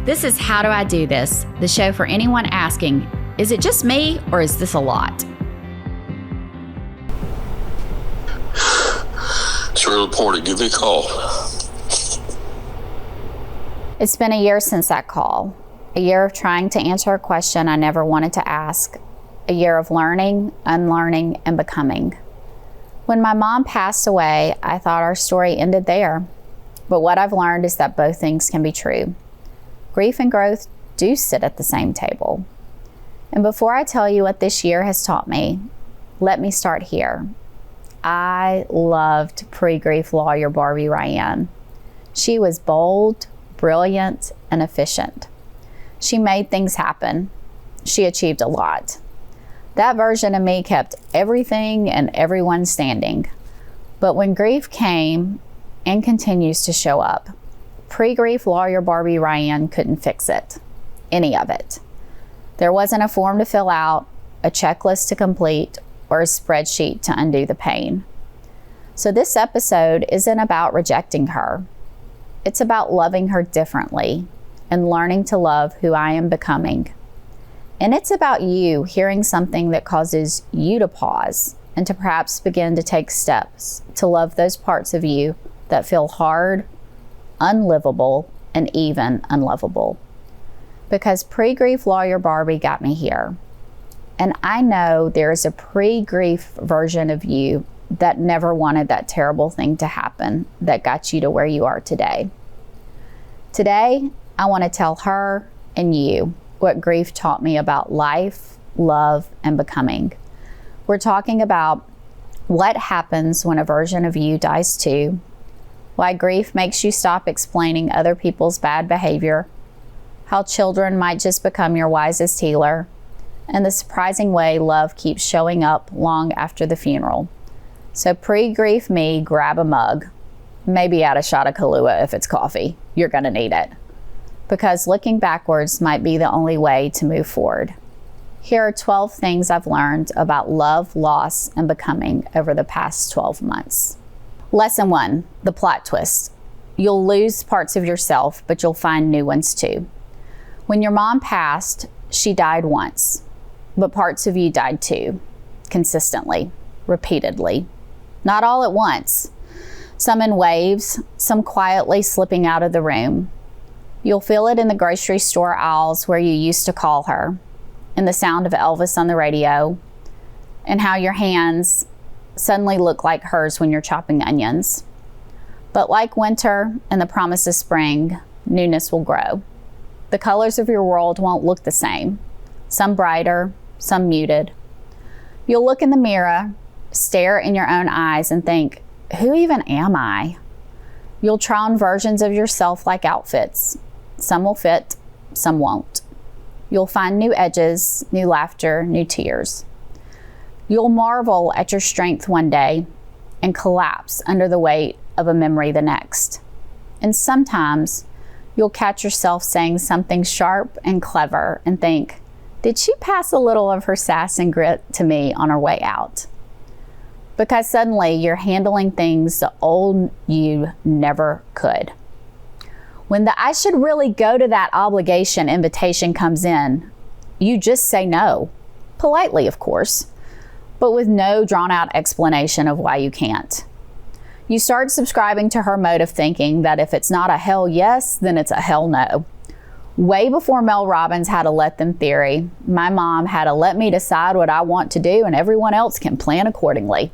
This is How Do I Do This, the show for anyone asking, is it just me or is this a lot? It's real important. Give me a call. It's been a year since that call. A year of trying to answer a question I never wanted to ask. A year of learning, unlearning, and becoming. When my mom passed away, I thought our story ended there. But what I've learned is that both things can be true. Grief and growth do sit at the same table. And before I tell you what this year has taught me, let me start here. I loved pre-grief lawyer Barbie Ryanne. She was bold, brilliant, and efficient. She made things happen. She achieved a lot. That version of me kept everything and everyone standing. But when grief came and continues to show up, pre-grief lawyer Barbie Ryanne couldn't fix it, any of it. There wasn't a form to fill out, a checklist to complete, or a spreadsheet to undo the pain. So this episode isn't about rejecting her. It's about loving her differently and learning to love who I am becoming. And it's about you hearing something that causes you to pause and to perhaps begin to take steps to love those parts of you that feel hard, unlivable, and even unlovable. Because pre-grief lawyer Barbie got me here. And I know there is a pre-grief version of you that never wanted that terrible thing to happen that got you to where you are today. Today, I want to tell her and you what grief taught me about life, love, and becoming. We're talking about what happens when a version of you dies too, why grief makes you stop explaining other people's bad behavior, how children might just become your wisest healer, and the surprising way love keeps showing up long after the funeral. So pre-grief me, grab a mug, maybe add a shot of Kahlua if it's coffee. You're gonna need it. Because looking backwards might be the only way to move forward. Here are 12 things I've learned about love, loss, and becoming over the past 12 months. Lesson 1, the plot twist. You'll lose parts of yourself, but you'll find new ones too. When your mom passed, she died once, but parts of you died too, consistently, repeatedly. Not all at once. Some in waves, some quietly slipping out of the room. You'll feel it in the grocery store aisles where you used to call her, in the sound of Elvis on the radio, and how your hands suddenly look like hers when you're chopping onions. But like winter and the promise of spring, newness will grow. The colors of your world won't look the same, some brighter, some muted. You'll look in the mirror, stare in your own eyes and think, who even am I? You'll try on versions of yourself like outfits. Some will fit, some won't. You'll find new edges, new laughter, new tears. You'll marvel at your strength one day and collapse under the weight of a memory the next. And sometimes you'll catch yourself saying something sharp and clever and think, did she pass a little of her sass and grit to me on her way out? Because suddenly you're handling things the old you never could. When the I should really go to that obligation invitation comes in, you just say no. Politely, of course, but with no drawn-out explanation of why you can't. You start subscribing to her mode of thinking that if it's not a hell yes, then it's a hell no. Way before Mel Robbins had a let them theory, my mom had a let me decide what I want to do and everyone else can plan accordingly.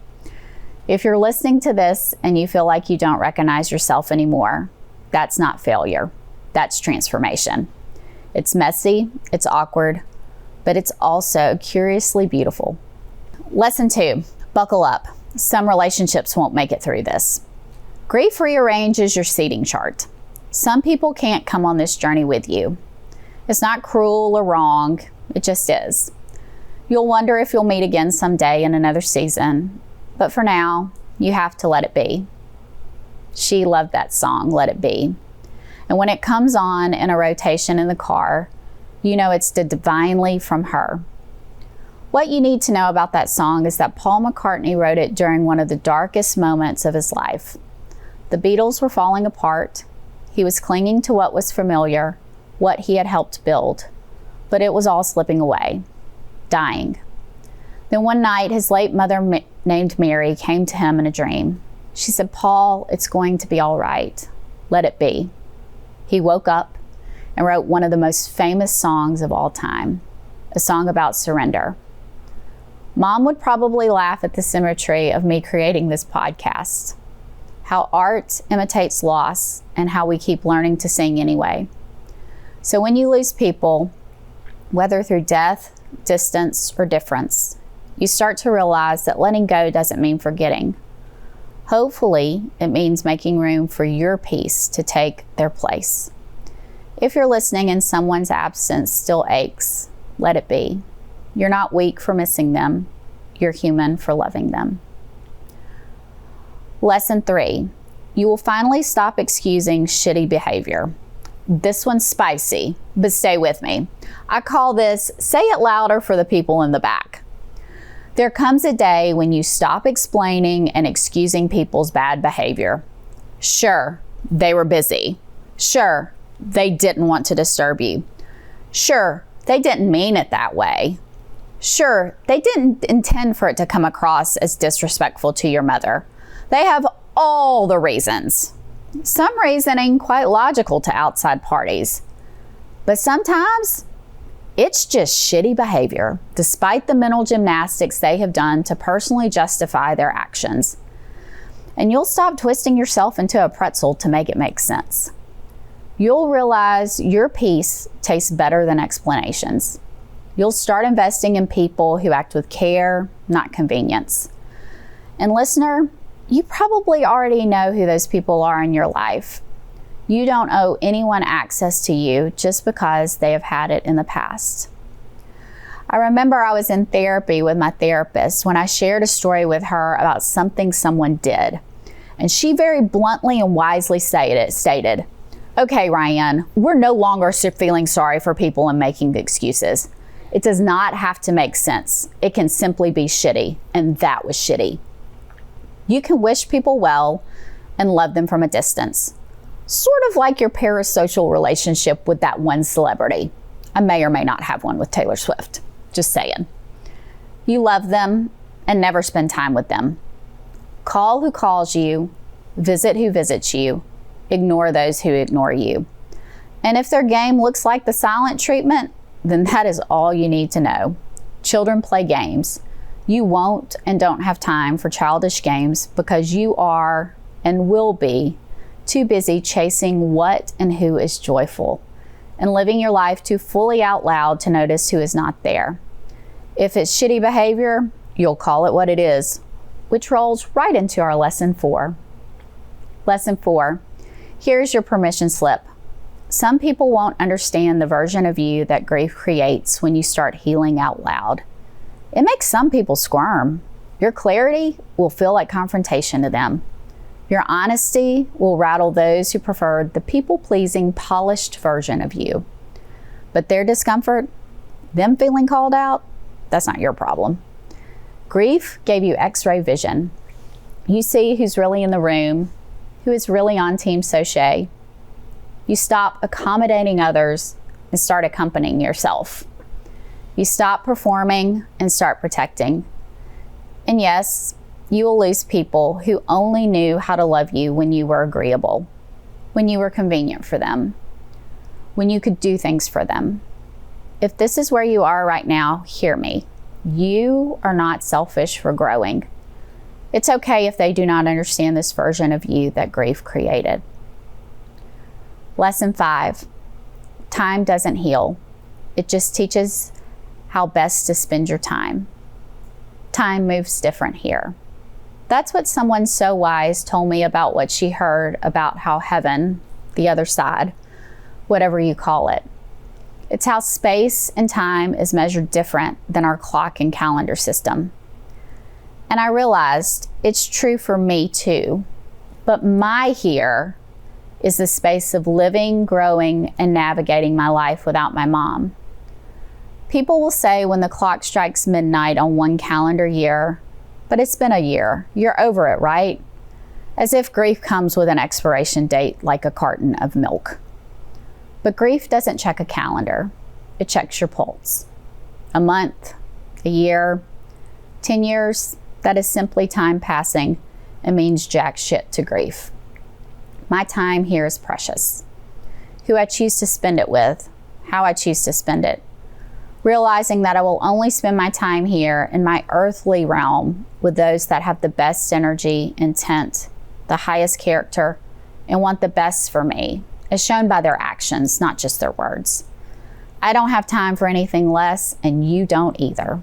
If you're listening to this and you feel like you don't recognize yourself anymore, that's not failure. That's transformation. It's messy, it's awkward, but it's also curiously beautiful. Lesson 2, buckle up. Some relationships won't make it through this. Grief rearranges your seating chart. Some people can't come on this journey with you. It's not cruel or wrong, it just is. You'll wonder if you'll meet again someday in another season, but for now, you have to let it be. She loved that song, Let It Be. And when it comes on in a rotation in the car, you know it's divinely from her. What you need to know about that song is that Paul McCartney wrote it during one of the darkest moments of his life. The Beatles were falling apart. He was clinging to what was familiar, what he had helped build, but it was all slipping away, dying. Then one night, his late mother named Mary came to him in a dream. She said, "Paul, it's going to be all right. Let it be." He woke up and wrote one of the most famous songs of all time, a song about surrender. Mom would probably laugh at the symmetry of me creating this podcast, how art imitates loss and how we keep learning to sing anyway. So when you lose people, whether through death, distance, or difference, you start to realize that letting go doesn't mean forgetting. Hopefully, it means making room for your peace to take their place. If you're listening and someone's absence still aches, let it be. You're not weak for missing them. You're human for loving them. Lesson 3, you will finally stop excusing shitty behavior. This one's spicy, but stay with me. I call this, say it louder for the people in the back. There comes a day when you stop explaining and excusing people's bad behavior. Sure, they were busy. Sure, they didn't want to disturb you. Sure, they didn't mean it that way. Sure, they didn't intend for it to come across as disrespectful to your mother. They have all the reasons. Some reasoning quite logical to outside parties. But sometimes it's just shitty behavior, despite the mental gymnastics they have done to personally justify their actions. And you'll stop twisting yourself into a pretzel to make it make sense. You'll realize your peace tastes better than explanations. You'll start investing in people who act with care, not convenience. And listener, you probably already know who those people are in your life. You don't owe anyone access to you just because they have had it in the past. I remember I was in therapy with my therapist when I shared a story with her about something someone did. And she very bluntly and wisely stated, "Okay, Ryanne, we're no longer feeling sorry for people and making excuses. It does not have to make sense. It can simply be shitty, and that was shitty. You can wish people well and love them from a distance. Sort of like your parasocial relationship with that one celebrity. I may or may not have one with Taylor Swift. Just saying. You love them and never spend time with them. Call who calls you, visit who visits you, ignore those who ignore you. And if their game looks like the silent treatment, then that is all you need to know. Children play games. You won't and don't have time for childish games because you are and will be too busy chasing what and who is joyful and living your life too fully out loud to notice who is not there. If it's shitty behavior, you'll call it what it is, which rolls right into our lesson 4. Lesson 4, here's your permission slip. Some people won't understand the version of you that grief creates when you start healing out loud. It makes some people squirm. Your clarity will feel like confrontation to them. Your honesty will rattle those who prefer the people-pleasing, polished version of you. But their discomfort, them feeling called out, that's not your problem. Grief gave you X-ray vision. You see who's really in the room, who is really on Team Sochet. You stop accommodating others and start accompanying yourself. You stop performing and start protecting. And yes, you will lose people who only knew how to love you when you were agreeable, when you were convenient for them, when you could do things for them. If this is where you are right now, hear me. You are not selfish for growing. It's okay if they do not understand this version of you that grief created. Lesson 5, time doesn't heal. It just teaches how best to spend your time. Time moves different here. That's what someone so wise told me about what she heard about how heaven, the other side, whatever you call it. It's how space and time is measured different than our clock and calendar system. And I realized it's true for me too. But my here is the space of living, growing, and navigating my life without my mom. People will say when the clock strikes midnight on one calendar year, but it's been a year. You're over it, right? As if grief comes with an expiration date like a carton of milk. But grief doesn't check a calendar. It checks your pulse. A month, a year, 10 years, that is simply time passing and means jack shit to grief. My time here is precious. Who I choose to spend it with, how I choose to spend it. Realizing that I will only spend my time here in my earthly realm with those that have the best energy, intent, the highest character, and want the best for me, as shown by their actions, not just their words. I don't have time for anything less, and you don't either.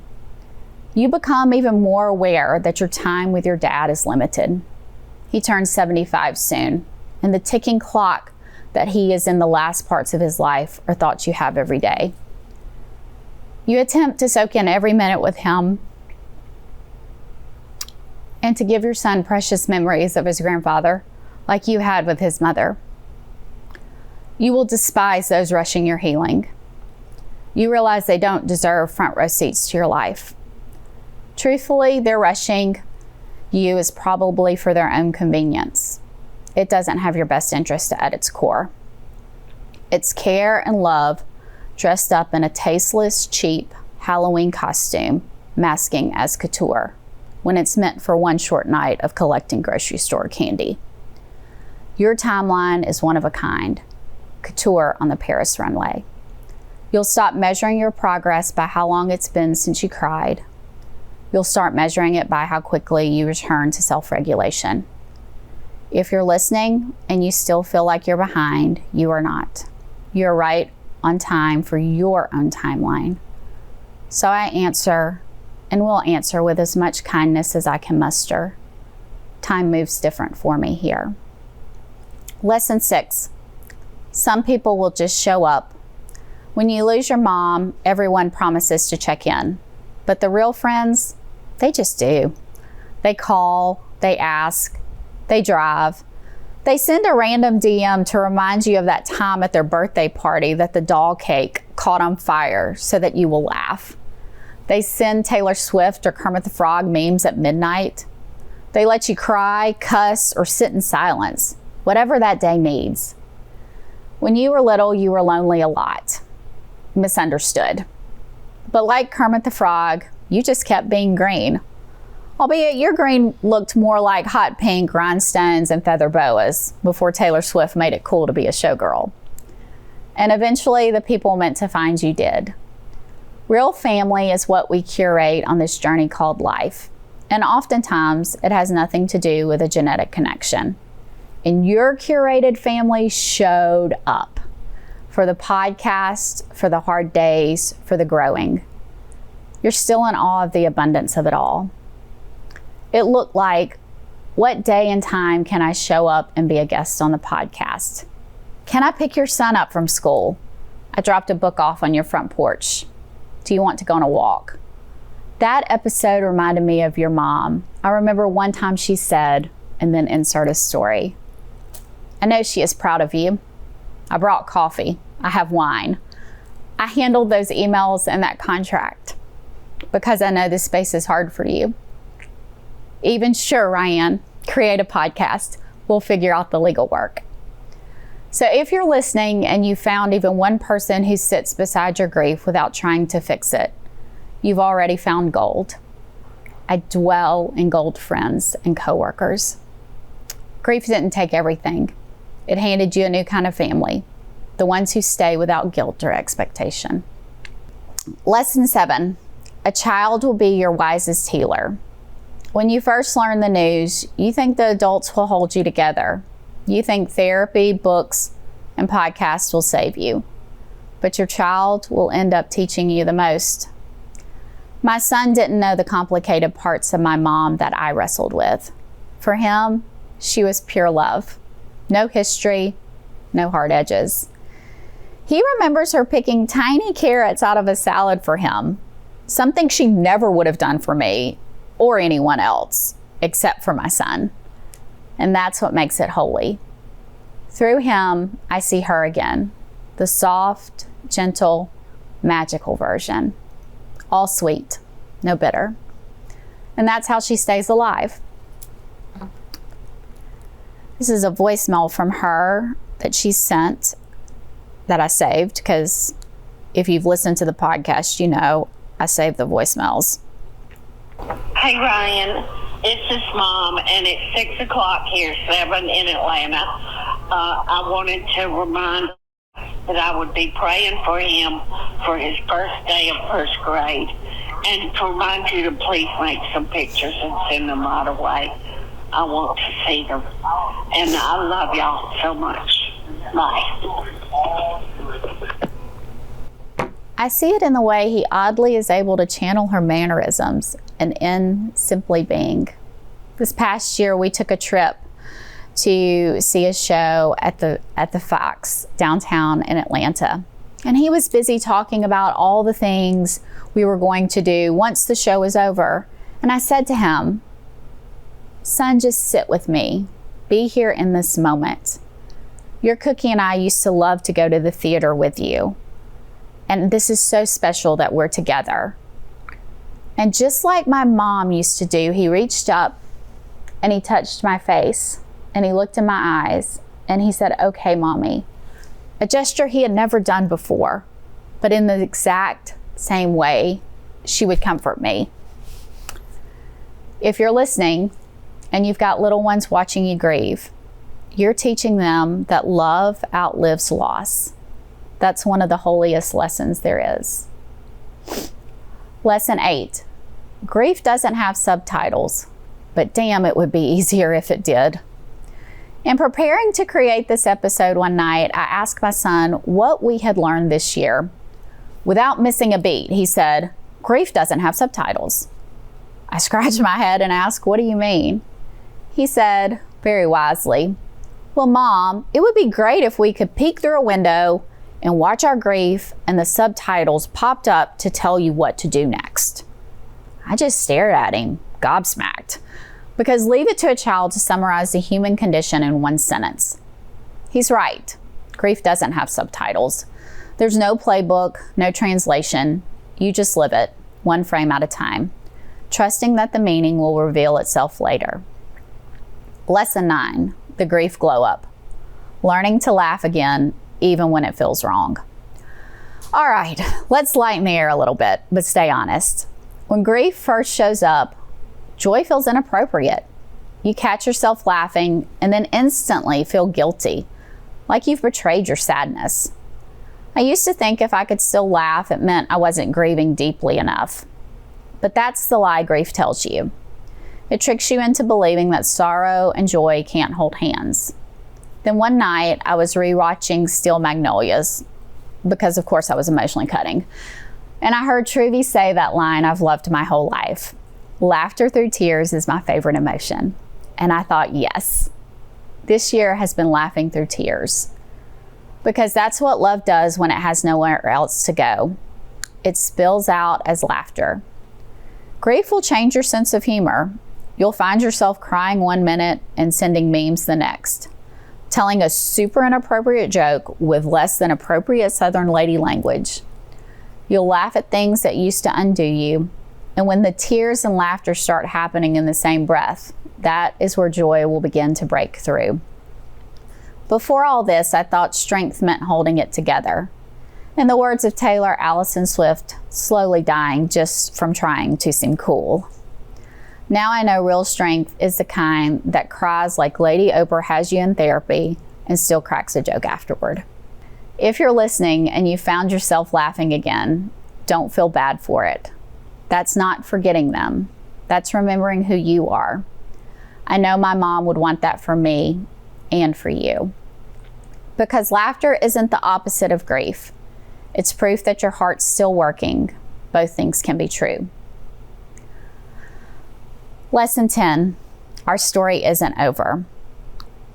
You become even more aware that your time with your dad is limited. He turns 75 soon, and the ticking clock that he is in the last parts of his life are thoughts you have every day. You attempt to soak in every minute with him and to give your son precious memories of his grandfather like you had with his mother. You will despise those rushing your healing. You realize they don't deserve front row seats to your life. Truthfully, their rushing you is probably for their own convenience. It doesn't have your best interest at its core. It's care and love dressed up in a tasteless, cheap Halloween costume, masking as couture, when it's meant for one short night of collecting grocery store candy. Your timeline is one of a kind, couture on the Paris runway. You'll stop measuring your progress by how long it's been since you cried. You'll start measuring it by how quickly you return to self-regulation. If you're listening and you still feel like you're behind, you are not. You're right on time for your own timeline. So I answer and will answer with as much kindness as I can muster. Time moves different for me here. Lesson 6. Some people will just show up. When you lose your mom, everyone promises to check in. But the real friends, they just do. They call, they ask, they drive. They send a random DM to remind you of that time at their birthday party that the doll cake caught on fire so that you will laugh. They send Taylor Swift or Kermit the Frog memes at midnight. They let you cry, cuss, or sit in silence, whatever that day needs. When you were little, you were lonely a lot, misunderstood. But like Kermit the Frog, you just kept being green. Albeit your green looked more like hot pink rhinestones and feather boas before Taylor Swift made it cool to be a showgirl. And eventually the people meant to find you did. Real family is what we curate on this journey called life. And oftentimes it has nothing to do with a genetic connection. And your curated family showed up for the podcast, for the hard days, for the growing. You're still in awe of the abundance of it all. It looked like, what day and time can I show up and be a guest on the podcast? Can I pick your son up from school? I dropped a book off on your front porch. Do you want to go on a walk? That episode reminded me of your mom. I remember one time she said, and then insert a story. I know she is proud of you. I brought coffee. I have wine. I handled those emails and that contract because I know this space is hard for you. Even sure, Ryanne, create a podcast. We'll figure out the legal work. So if you're listening and you found even one person who sits beside your grief without trying to fix it, you've already found gold. I dwell in gold friends and coworkers. Grief didn't take everything. It handed you a new kind of family, the ones who stay without guilt or expectation. Lesson 7, a child will be your wisest healer. When you first learn the news, you think the adults will hold you together. You think therapy, books, and podcasts will save you. But your child will end up teaching you the most. My son didn't know the complicated parts of my mom that I wrestled with. For him, she was pure love. No history, no hard edges. He remembers her picking tiny carrots out of a salad for him, something she never would have done for me or anyone else except for my son. And that's what makes it holy. Through him, I see her again, the soft, gentle, magical version. All sweet, no bitter. And that's how she stays alive. This is a voicemail from her that she sent that I saved, because if you've listened to the podcast, you know I saved the voicemails. Hey, Ryan. This is Mom, and it's 6 o'clock here, 7 in Atlanta. I wanted to remind that I would be praying for him for his first day of first grade, and to remind you to please make some pictures and send them right away. I want to see them. And I love y'all so much. Bye. I see it in the way he oddly is able to channel her mannerisms and in simply being. This past year, we took a trip to see a show at the Fox downtown in Atlanta. And he was busy talking about all the things we were going to do once the show was over. And I said to him, "Son, just sit with me. Be here in this moment. Your Cookie and I used to love to go to the theater with you. And this is so special that we're together." And just like my mom used to do, he reached up and he touched my face and he looked in my eyes and he said, "Okay, Mommy." A gesture he had never done before, but in the exact same way she would comfort me. If you're listening and you've got little ones watching you grieve, you're teaching them that love outlives loss. That's one of the holiest lessons there is. Lesson 8. Grief doesn't have subtitles, but damn, it would be easier if it did. In preparing to create this episode one night, I asked my son what we had learned this year. Without missing a beat, he said, "Grief doesn't have subtitles." I scratched my head and asked, "What do you mean?" He said, very wisely, "Well, Mom, it would be great if we could peek through a window and watch our grief and the subtitles popped up to tell you what to do next." I just stared at him, gobsmacked, because leave it to a child to summarize the human condition in one sentence. He's right. Grief doesn't have subtitles. There's no playbook, no translation. You just live it, one frame at a time, trusting that the meaning will reveal itself later. Lesson 9, the grief glow up. Learning to laugh again, even when it feels wrong. All right, let's lighten the air a little bit, but stay honest. When grief first shows up, joy feels inappropriate. You catch yourself laughing and then instantly feel guilty, like you've betrayed your sadness. I used to think if I could still laugh, it meant I wasn't grieving deeply enough. But that's the lie grief tells you. It tricks you into believing that sorrow and joy can't hold hands. Then one night, I was rewatching Steel Magnolias, because of course I was emotionally cutting. And I heard Truvy say that line I've loved my whole life. Laughter through tears is my favorite emotion. And I thought, yes, this year has been laughing through tears. Because that's what love does when it has nowhere else to go. It spills out as laughter. Grief will change your sense of humor. You'll find yourself crying one minute and sending memes the next, telling a super inappropriate joke with less than appropriate Southern lady language. You'll laugh at things that used to undo you, and when the tears and laughter start happening in the same breath, that is where joy will begin to break through. Before all this, I thought strength meant holding it together. In the words of Taylor Allison Swift, slowly dying just from trying to seem cool. Now I know real strength is the kind that cries like Lady Oprah has you in therapy and still cracks a joke afterward. If you're listening and you found yourself laughing again, don't feel bad for it. That's not forgetting them. That's remembering who you are. I know my mom would want that for me and for you. Because laughter isn't the opposite of grief. It's proof that your heart's still working. Both things can be true. Lesson 10, our story isn't over.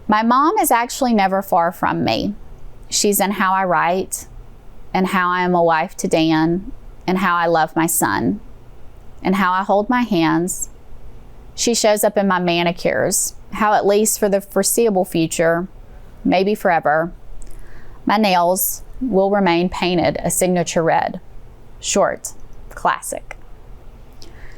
My mom is actually never far from me. She's in how I write, and how I am a wife to Dan, and how I love my son, and how I hold my hands. She shows up in my manicures, how at least for the foreseeable future, maybe forever, my nails will remain painted a signature red, short, classic.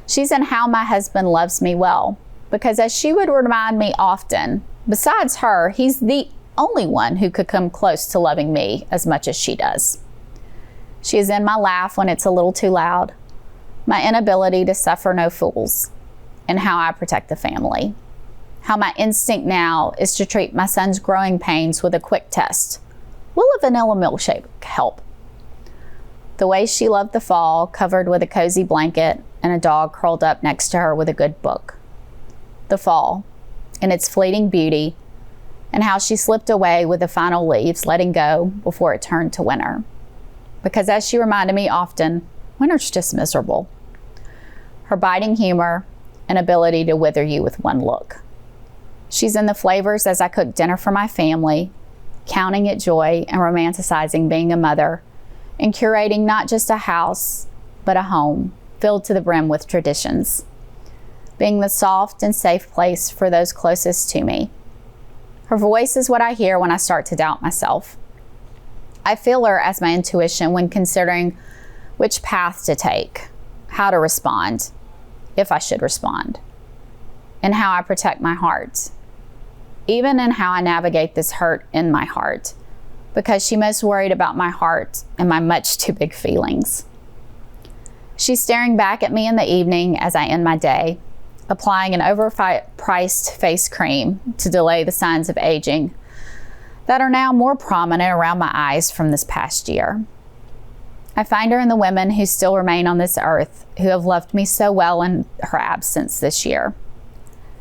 She's in how my husband loves me well, because as she would remind me often, besides her, he's the only one who could come close to loving me as much as she does. She is in my laugh when it's a little too loud, my inability to suffer no fools, and how I protect the family. How my instinct now is to treat my son's growing pains with a quick test. Will a vanilla milkshake help? The way she loved the fall, covered with a cozy blanket and a dog curled up next to her with a good book. The fall, in its fleeting beauty, and how she slipped away with the final leaves letting go before it turned to winter. Because as she reminded me often, winter's just miserable. Her biting humor and ability to wither you with one look. She's in the flavors as I cook dinner for my family, counting it joy and romanticizing being a mother, and curating not just a house, but a home filled to the brim with traditions. Being the soft and safe place for those closest to me. Her voice is what I hear when I start to doubt myself. I feel her as my intuition when considering which path to take, how to respond, if I should respond, and how I protect my heart, even in how I navigate this hurt in my heart, because she's most worried about my heart and my much too big feelings. She's staring back at me in the evening as I end my day, applying an overpriced face cream to delay the signs of aging that are now more prominent around my eyes from this past year. I find her in the women who still remain on this earth, who have loved me so well in her absence this year,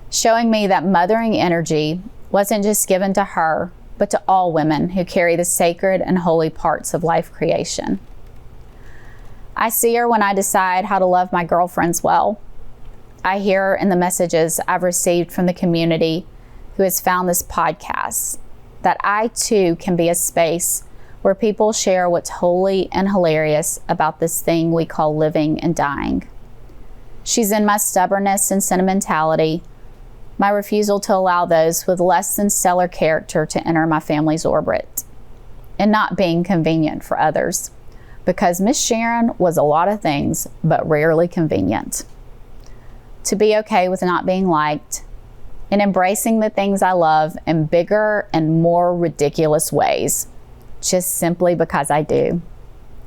showing me that mothering energy wasn't just given to her, but to all women who carry the sacred and holy parts of life creation. I see her when I decide how to love my girlfriends well. I hear her in the messages I've received from the community who has found this podcast, that I too can be a space where people share what's holy and hilarious about this thing we call living and dying. She's in my stubbornness and sentimentality, my refusal to allow those with less than stellar character to enter my family's orbit, and not being convenient for others, because Miss Sharon was a lot of things, but rarely convenient. To be okay with not being liked, and embracing the things I love in bigger and more ridiculous ways, just simply because I do,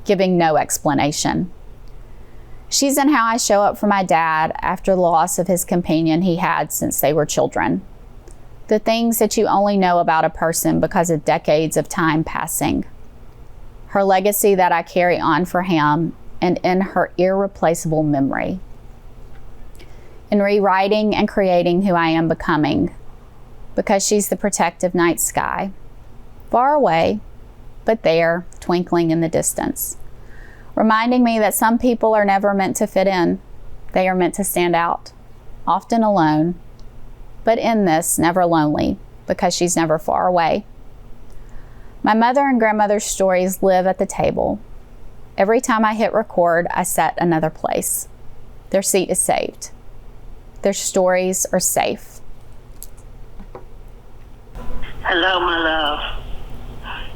giving no explanation. She's in how I show up for my dad after the loss of his companion he had since they were children. The things that you only know about a person because of decades of time passing. Her legacy that I carry on for him, and in her irreplaceable memory. In rewriting and creating who I am becoming, because she's the protective night sky, far away, but there, twinkling in the distance, reminding me that some people are never meant to fit in. They are meant to stand out, often alone, but in this, never lonely, because she's never far away. My mother and grandmother's stories live at the table. Every time I hit record, I set another place. Their seat is saved. Their stories are safe. Hello, my love.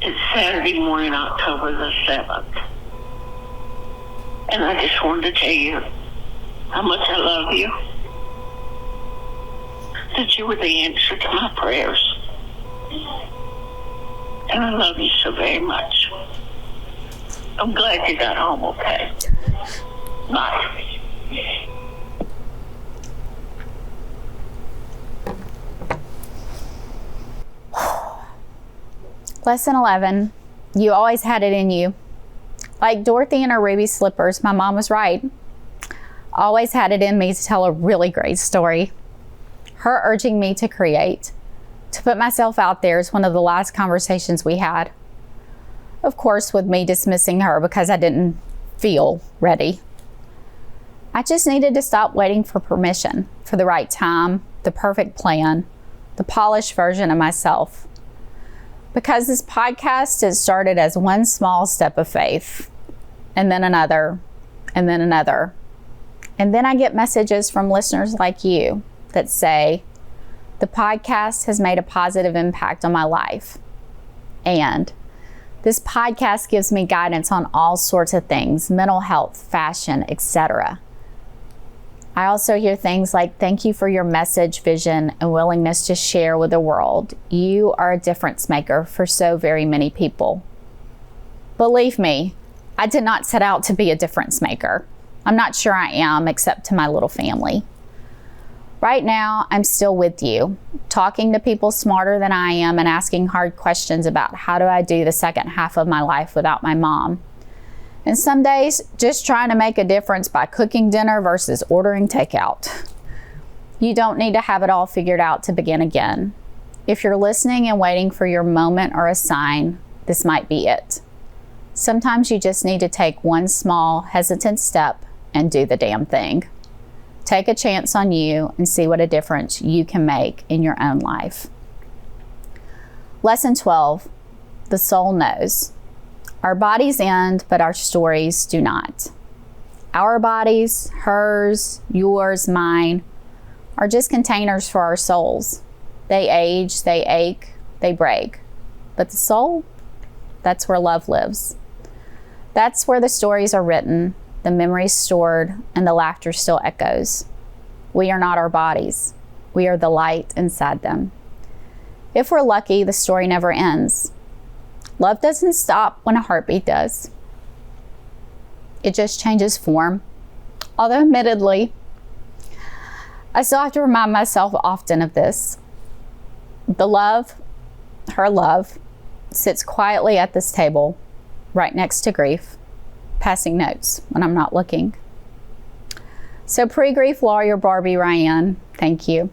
It's Saturday morning, October the 7th. And I just wanted to tell you how much I love you. That you were the answer to my prayers. And I love you so very much. I'm glad you got home okay. Bye. Lesson 11, you always had it in you. Like Dorothy and her ruby slippers, my mom was right. Always had it in me to tell a really great story. Her urging me to create, to put myself out there is one of the last conversations we had. Of course, with me dismissing her because I didn't feel ready. I just needed to stop waiting for permission, for the right time, the perfect plan, the polished version of myself. Because this podcast has started as one small step of faith, and then another, and then another. And then I get messages from listeners like you that say, the podcast has made a positive impact on my life. And this podcast gives me guidance on all sorts of things, mental health, fashion, etc. I also hear things like, thank you for your message, vision, and willingness to share with the world. You are a difference maker for so very many people. Believe me, I did not set out to be a difference maker. I'm not sure I am, except to my little family. Right now, I'm still with you, talking to people smarter than I am and asking hard questions about how do I do the second half of my life without my mom. And some days, just trying to make a difference by cooking dinner versus ordering takeout. You don't need to have it all figured out to begin again. If you're listening and waiting for your moment or a sign, this might be it. Sometimes you just need to take one small, hesitant step and do the damn thing. Take a chance on you and see what a difference you can make in your own life. Lesson 12, the soul knows. Our bodies end, but our stories do not. Our bodies, hers, yours, mine, are just containers for our souls. They age, they ache, they break. But the soul, that's where love lives. That's where the stories are written, the memories stored, and the laughter still echoes. We are not our bodies. We are the light inside them. If we're lucky, the story never ends. Love doesn't stop when a heartbeat does. It just changes form. Although admittedly, I still have to remind myself often of this. The love, her love, sits quietly at this table, right next to grief, passing notes when I'm not looking. So pre-grief lawyer Barbie Ryanne, thank you.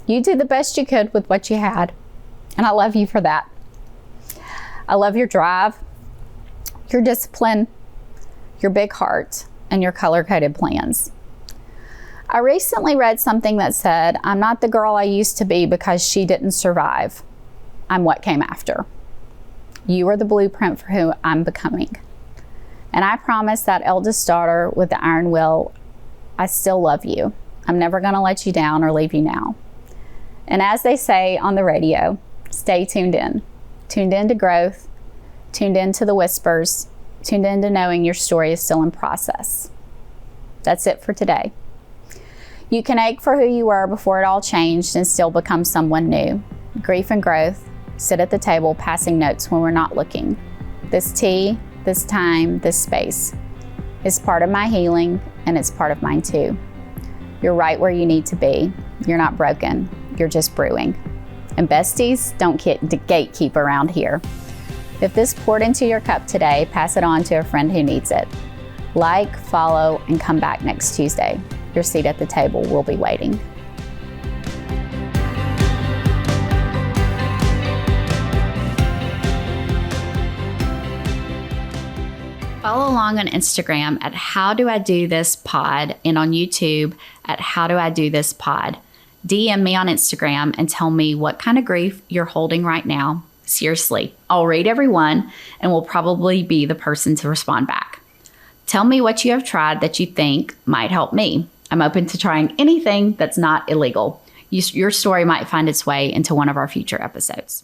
You did the best you could with what you had, and I love you for that. I love your drive, your discipline, your big heart, and your color-coded plans. I recently read something that said, I'm not the girl I used to be because she didn't survive. I'm what came after. You are the blueprint for who I'm becoming. And I promise that eldest daughter with the iron will, I still love you. I'm never gonna let you down or leave you now. And as they say on the radio, stay tuned in. Tuned into growth, tuned into the whispers, tuned into knowing your story is still in process. That's it for today. You can ache for who you were before it all changed and still become someone new. Grief and growth sit at the table passing notes when we're not looking. This tea, this time, this space is part of my healing, and it's part of mine too. You're right where you need to be. You're not broken. You're just brewing. And besties, don't gatekeep around here. If this poured into your cup today, pass it on to a friend who needs it. Like, follow, and come back next Tuesday. Your seat at the table will be waiting. Follow along on Instagram at How Do I Do This Pod and on YouTube at How Do I Do This Pod. DM me on Instagram and tell me what kind of grief you're holding right now. Seriously, I'll read every one and will probably be the person to respond back. Tell me what you have tried that you think might help me. I'm open to trying anything that's not illegal. Your story might find its way into one of our future episodes.